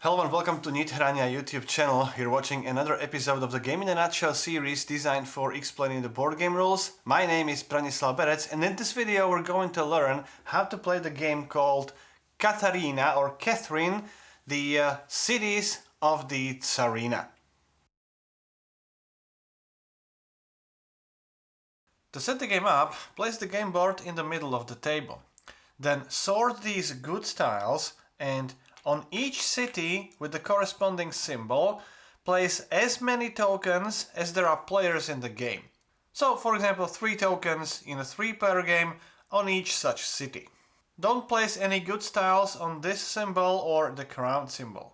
Hello and welcome to Nithrania YouTube channel. You're watching another episode of the Game in a Nutshell series designed for explaining the board game rules. My name is Branislav Berec, and in this video we're going to learn how to play the game called Tsarina or Catherine, the cities of the Tsarina. To set the game up, place the game board in the middle of the table. Then sort these goods tiles, and on each city with the corresponding symbol, place as many tokens as there are players in the game. So, for example, 3 tokens in a 3-player game on each such city. Don't place any goods tiles on this symbol or the crown symbol.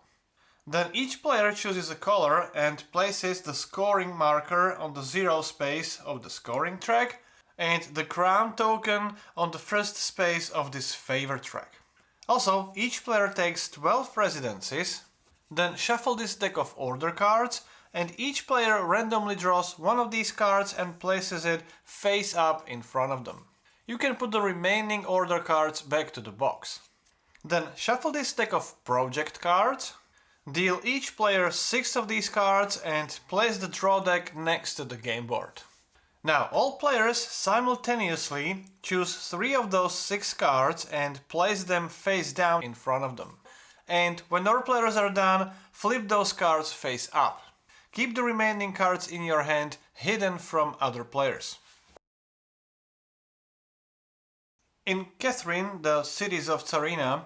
Then each player chooses a color and places the scoring marker on the 0 space of the scoring track and the crown token on the first space of this favor track. Also, each player takes 12 residencies, then shuffle this deck of order cards, and each player randomly draws one of these cards and places it face up in front of them. You can put the remaining order cards back to the box. Then shuffle this deck of project cards, deal each player 6 of these cards and place the draw deck next to the game board. Now, all players simultaneously choose 3 of those 6 cards and place them face down in front of them. And when all players are done, flip those cards face up. Keep the remaining cards in your hand hidden from other players. In Catherine, the cities of Tsarina,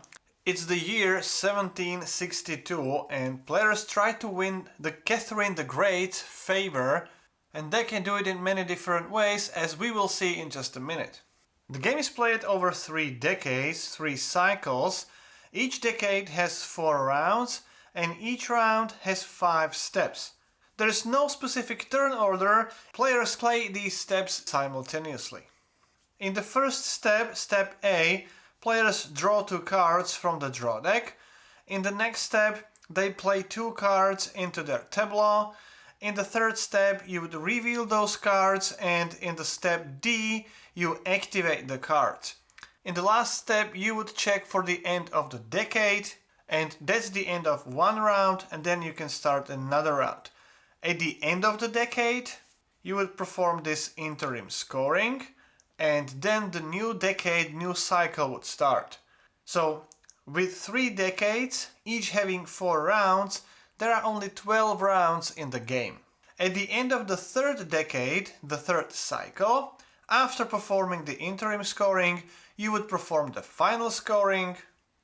it's the year 1762 and players try to win the Catherine the Great's favor, and they can do it in many different ways, as we will see in just a minute. The game is played over 3 decades, 3 cycles. Each decade has 4 rounds and each round has 5 steps. There is no specific turn order, players play these steps simultaneously. In the first step, step A, players draw 2 cards from the draw deck. In the next step, they play 2 cards into their tableau. In the third step, you would reveal those cards, and in the step D, you activate the cards. In the last step, you would check for the end of the decade, and that's the end of one round, and then you can start another round. At the end of the decade, you would perform this interim scoring, and then the new decade, new cycle would start. So, with 3 decades, each having 4 rounds, there are only 12 rounds in the game. At the end of the 3rd decade, the 3rd cycle, after performing the interim scoring, you would perform the final scoring,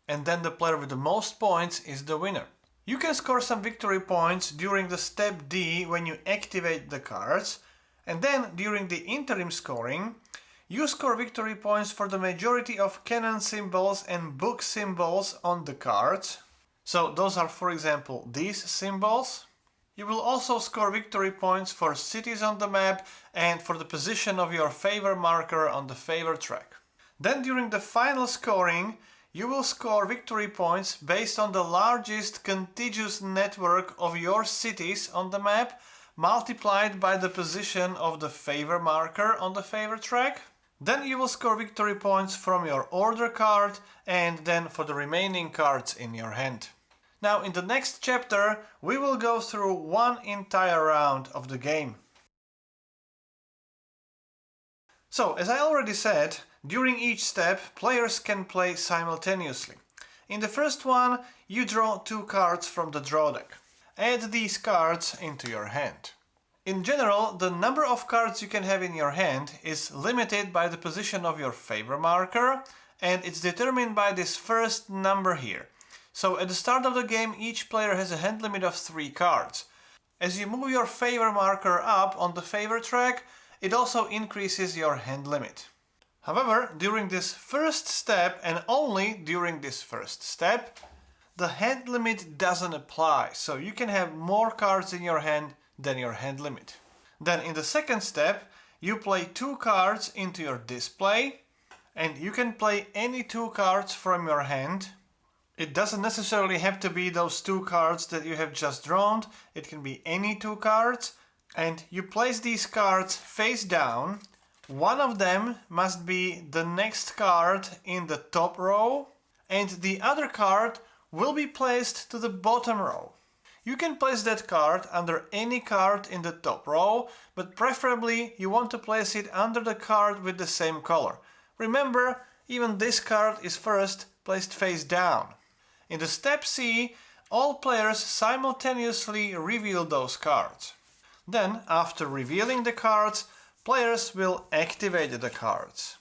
and then the player with the most points is the winner. You can score some victory points during the step D when you activate the cards, and then during the interim scoring, you score victory points for the majority of cannon symbols and book symbols on the cards. So those are, for example, these symbols. You will also score victory points for cities on the map and for the position of your favor marker on the favor track. Then during the final scoring, you will score victory points based on the largest contiguous network of your cities on the map multiplied by the position of the favor marker on the favor track. Then you will score victory points from your order card and then for the remaining cards in your hand. Now, in the next chapter, we will go through one entire round of the game. So, as I already said, during each step, players can play simultaneously. In the first one, you draw 2 cards from the draw deck. Add these cards into your hand. In general, the number of cards you can have in your hand is limited by the position of your favor marker, and it's determined by this first number here. So at the start of the game, each player has a hand limit of 3 cards. As you move your favor marker up on the favor track, it also increases your hand limit. However, during this first step, and only during this first step, the hand limit doesn't apply, so you can have more cards in your hand than your hand limit. Then in the second step, you play 2 cards into your display, and you can play any 2 cards from your hand. It doesn't necessarily have to be those 2 cards that you have just drawn, it can be any 2 cards, and you place these cards face down. One of them must be the next card in the top row, and the other card will be placed to the bottom row. You can place that card under any card in the top row, but preferably you want to place it under the card with the same color. Remember, even this card is first placed face down. In the step C, all players simultaneously reveal those cards. Then, after revealing the cards, players will activate the cards.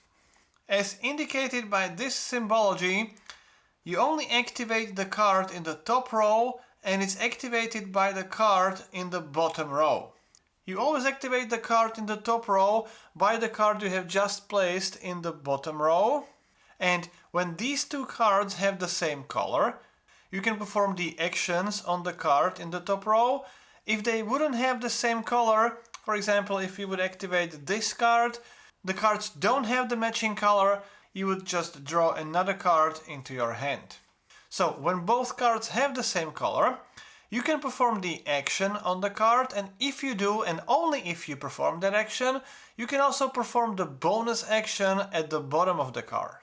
As indicated by this symbology, you only activate the card in the top row and it's activated by the card in the bottom row. You always activate the card in the top row by the card you have just placed in the bottom row. And when these two cards have the same color, you can perform the actions on the card in the top row. If they wouldn't have the same color, for example, if you would activate this card, the cards don't have the matching color, you would just draw another card into your hand. So when both cards have the same color, you can perform the action on the card, and if you do, and only if you perform that action, you can also perform the bonus action at the bottom of the card.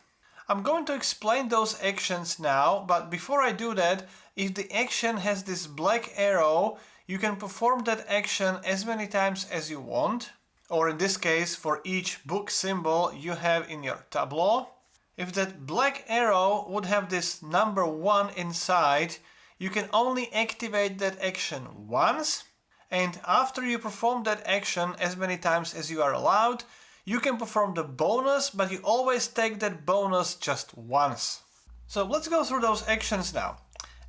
I'm going to explain those actions now, but before I do that, if the action has this black arrow, you can perform that action as many times as you want, or in this case, for each book symbol you have in your tableau. If that black arrow would have this number 1 inside, you can only activate that action once, and after you perform that action as many times as you are allowed, you can perform the bonus, but you always take that bonus just once. So let's go through those actions now.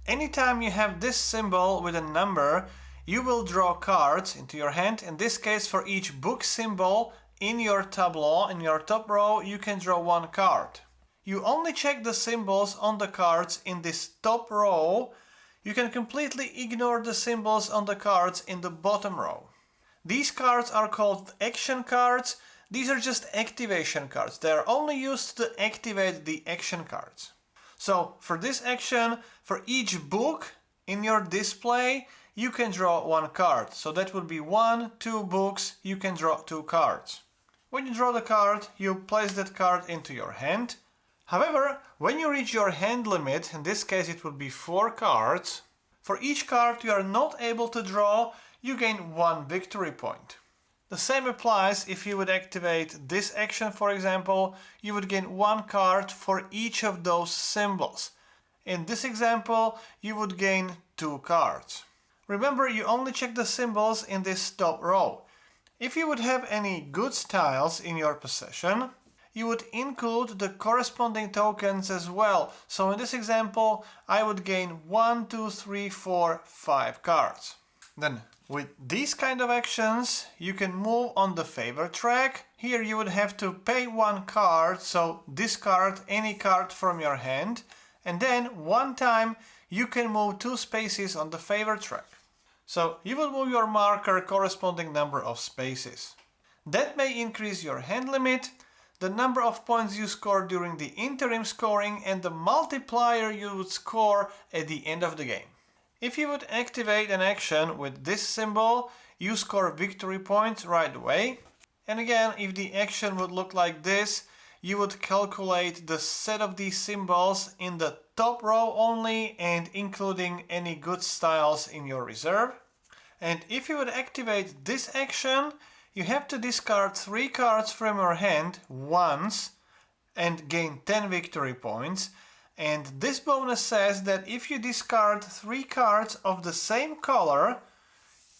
Anytime you have this symbol with a number, you will draw cards into your hand. In this case, for each book symbol in your tableau, in your top row, you can draw 1 card. You only check the symbols on the cards in this top row. You can completely ignore the symbols on the cards in the bottom row. These cards are called action cards. These are just activation cards. They are only used to activate the action cards. So for this action, for each book in your display, you can draw 1 card. So that would be 1, 2 books, you can draw 2 cards. When you draw the card, you place that card into your hand. However, when you reach your hand limit, in this case it would be 4 cards, for each card you are not able to draw, you gain 1 victory point. The same applies if you would activate this action, for example, you would gain 1 card for each of those symbols. In this example, you would gain 2 cards. Remember, you only check the symbols in this top row. If you would have any goods tiles in your possession, you would include the corresponding tokens as well. So in this example, I would gain 1, 2, 3, 4, 5 cards. Then, with these kind of actions, you can move on the favor track. Here you would have to pay 1 card, so discard any card from your hand. And then, 1 time, you can move 2 spaces on the favor track. So, you will move your marker corresponding number of spaces. That may increase your hand limit, the number of points you score during the interim scoring, and the multiplier you would score at the end of the game. If you would activate an action with this symbol, you score victory points right away. And again, if the action would look like this, you would calculate the set of these symbols in the top row only and including any good styles in your reserve. And if you would activate this action, you have to discard 3 cards from your hand once and gain 10 victory points. And this bonus says that if you discard 3 cards of the same color,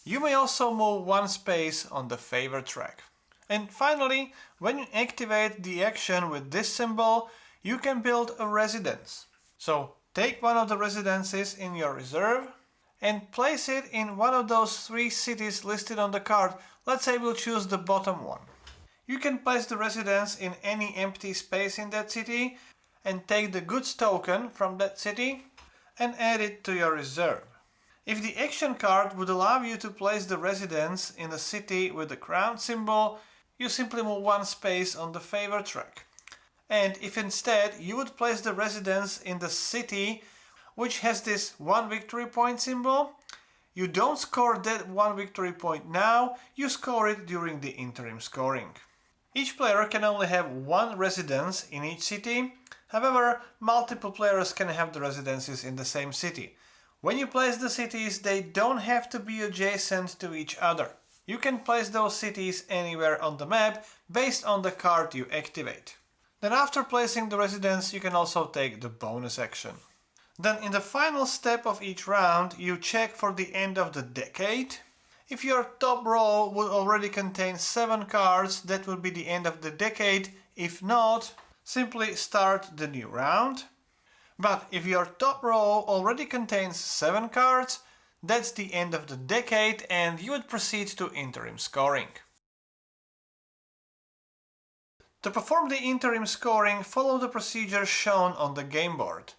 you may also move 1 space on the favor track. And finally, when you activate the action with this symbol, you can build a residence. So take one of the residences in your reserve and place it in one of those 3 cities listed on the card. Let's say we'll choose the bottom one. You can place the residence in any empty space in that city and take the goods token from that city and add it to your reserve. If the action card would allow you to place the residence in a city with the crown symbol, you simply move 1 space on the favor track. And if instead you would place the residence in the city which has this 1 victory point symbol, you don't score that 1 victory point now, you score it during the interim scoring. Each player can only have 1 residence in each city, However, multiple players can have the residences in the same city. When you place the cities, they don't have to be adjacent to each other. You can place those cities anywhere on the map based on the card you activate. Then after placing the residence, you can also take the bonus action. Then in the final step of each round, you check for the end of the decade. If your top row would already contain 7 cards, that would be the end of the decade. If not, simply start the new round. But if your top row already contains 7 cards, that's the end of the decade and you would proceed to interim scoring. To perform the interim scoring, follow the procedure shown on the game board.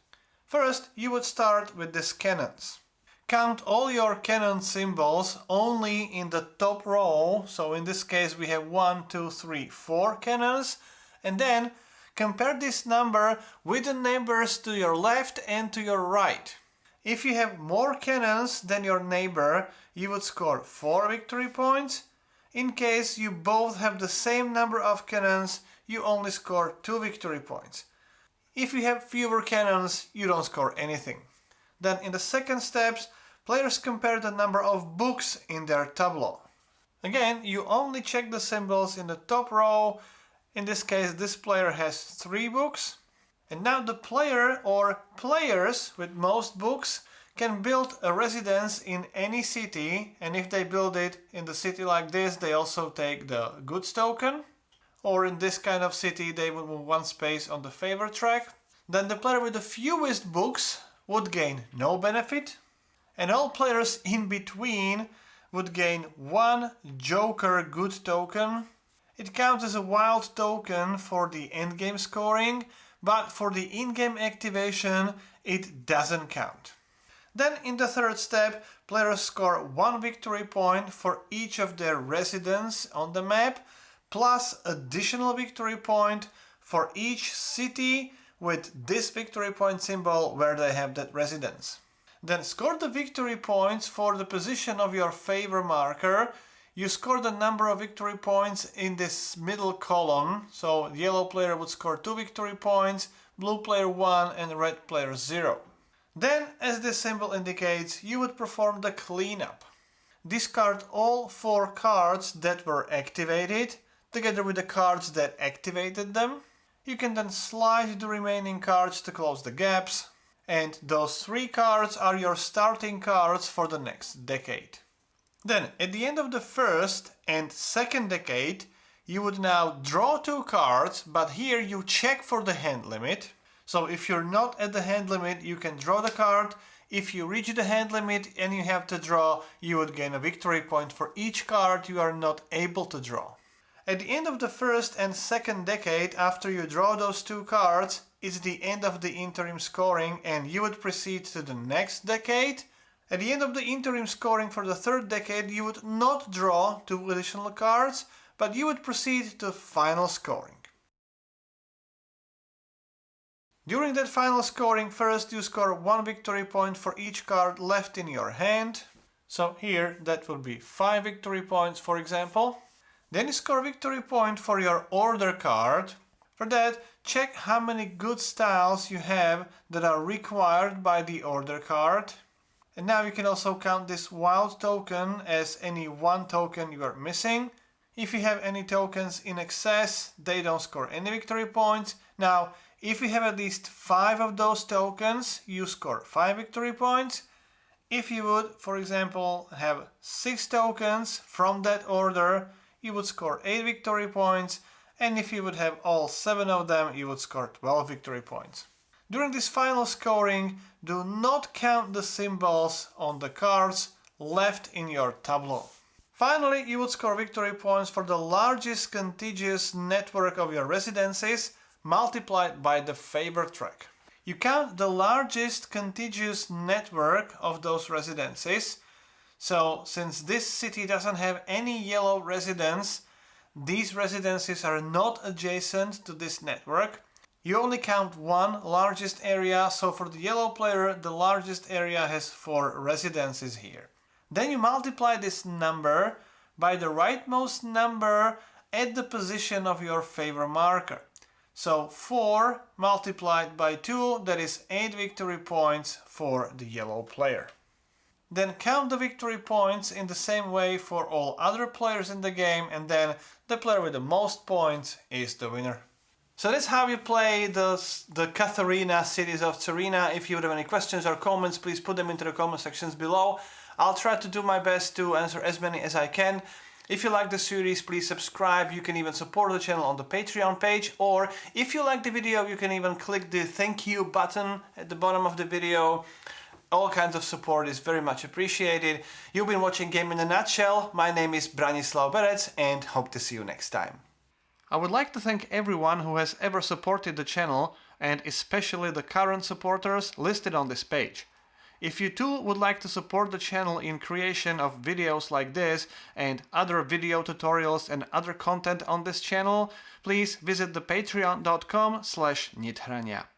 First, you would start with these cannons. Count all your cannon symbols only in the top row, so in this case we have 1, 2, 3, 4 cannons, and then compare this number with the numbers to your left and to your right. If you have more cannons than your neighbor, you would score 4 victory points. In case you both have the same number of cannons, you only score 2 victory points. If you have fewer cannons, you don't score anything. Then in the second steps, players compare the number of books in their tableau. Again, you only check the symbols in the top row. In this case, this player has 3 books. And now the player or players with most books can build a residence in any city, and if they build it in the city like this, they also take the goods token. Or in this kind of city, they would move 1 space on the favor track. Then the player with the fewest books would gain no benefit, and all players in between would gain 1 Joker good token. It counts as a wild token for the endgame scoring, but for the in-game activation it doesn't count. Then in the third step, players score 1 victory point for each of their residents on the map, plus additional victory point for each city with this victory point symbol where they have that residence. Then score the victory points for the position of your favor marker. You score the number of victory points in this middle column. So the yellow player would score 2 victory points, blue player 1 and red player 0. Then, as this symbol indicates, you would perform the cleanup. Discard all 4 cards that were activated, together with the cards that activated them. You can then slide the remaining cards to close the gaps, and those 3 cards are your starting cards for the next decade. Then, at the end of the first and second decade, you would now draw 2 cards, but here you check for the hand limit. So if you're not at the hand limit, you can draw the card. If you reach the hand limit and you have to draw, you would gain a victory point for each card you are not able to draw. At the end of the first and second decade, after you draw those 2 cards, it's the end of the interim scoring and you would proceed to the next decade. At the end of the interim scoring for the third decade, you would not draw 2 additional cards, but you would proceed to final scoring. During that final scoring, first you score 1 victory point for each card left in your hand. So here that would be 5 victory points, for example. Then you score a victory point for your order card. For that, check how many good styles you have that are required by the order card. And now you can also count this wild token as any 1 token you are missing. If you have any tokens in excess, they don't score any victory points. Now, if you have at least 5 of those tokens, you score 5 victory points. If you would, for example, have 6 tokens from that order, you would score 8 victory points, and if you would have all 7 of them, you would score 12 victory points. During this final scoring, do not count the symbols on the cards left in your tableau. Finally, you would score victory points for the largest contiguous network of your residences multiplied by the favor track. You count the largest contiguous network of those residences. So, since this city doesn't have any yellow residence, these residences are not adjacent to this network. You only count 1 largest area, so for the yellow player, the largest area has 4 residences here. Then you multiply this number by the rightmost number at the position of your favor marker. So 4 multiplied by 2, that is 8 victory points for the yellow player. Then count the victory points in the same way for all other players in the game, and then the player with the most points is the winner. So that's how you play the Tsarina cities of Tsarina. If you have any questions or comments, please put them into the comment sections below. I'll try to do my best to answer as many as I can. If you like the series, please subscribe. You can even support the channel on the Patreon page, or if you like the video, you can even click the thank you button at the bottom of the video. All kinds of support is very much appreciated. You've been watching Game in a Nutshell. My name is Branislav Berec and hope to see you next time. I would like to thank everyone who has ever supported the channel, and especially the current supporters listed on this page. If you too would like to support the channel in creation of videos like this and other video tutorials and other content on this channel, please visit the patreon.com/Nithrania.